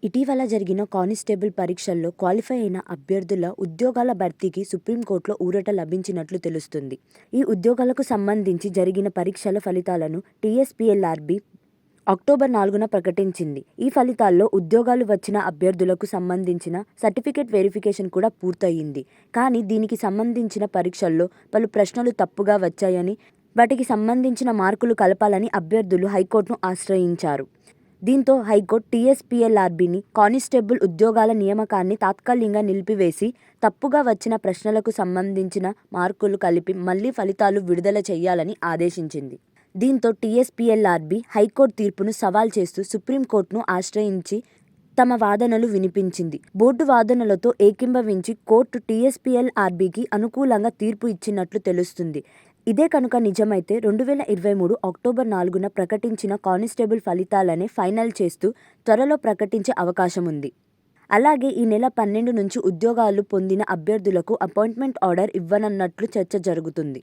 ఇటీవల జరిగిన కానిస్టేబుల్ పరీక్షల్లో క్వాలిఫై అయిన అభ్యర్థుల ఉద్యోగాల భర్తీకి సుప్రీంకోర్టులో ఊరట లభించినట్లు తెలుస్తుంది. ఈ ఉద్యోగాలకు సంబంధించి జరిగిన పరీక్షల ఫలితాలను టీఎస్పీఎల్ఆర్బీ అక్టోబర్ 4న ప్రకటించింది. ఈ ఫలితాల్లో ఉద్యోగాలు వచ్చిన అభ్యర్థులకు సంబంధించిన సర్టిఫికేట్ వెరిఫికేషన్ కూడా పూర్తయింది. కానీ దీనికి సంబంధించిన పరీక్షల్లో పలు ప్రశ్నలు తప్పుగా వచ్చాయని, వాటికి సంబంధించిన మార్కులు కలపాలని అభ్యర్థులు హైకోర్టును ఆశ్రయించారు. దీంతో హైకోర్టు టీఎస్పీఎల్ఆర్బీని కానిస్టేబుల్ ఉద్యోగాల నియామకాన్ని తాత్కాలికంగా నిలిపివేసి, తప్పుగా వచ్చిన ప్రశ్నలకు సంబంధించిన మార్కులు కలిపి మళ్లీ ఫలితాలు విడుదల చేయాలని ఆదేశించింది. దీంతో టీఎస్పీఎల్ఆర్బీ హైకోర్టు తీర్పును సవాల్ చేస్తూ సుప్రీంకోర్టును ఆశ్రయించి తమ వాదనలు వినిపించింది. బోర్డు వాదనలతో ఏకీభవించి కోర్టు టీఎస్పీఎల్ఆర్బీకి అనుకూలంగా తీర్పు ఇచ్చినట్లు తెలుస్తుంది. ఇదే కనుక నిజమైతే 2023 అక్టోబర్ 4న ప్రకటించిన కానిస్టేబుల్ ఫలితాలనే ఫైనల్ చేస్తూ త్వరలో ప్రకటించే అవకాశముంది. అలాగే ఈ నెల 12 నుంచి ఉద్యోగాలు పొందిన అభ్యర్థులకు అపాయింట్మెంట్ ఆర్డర్ ఇవ్వనున్నట్లు చర్చ జరుగుతుంది.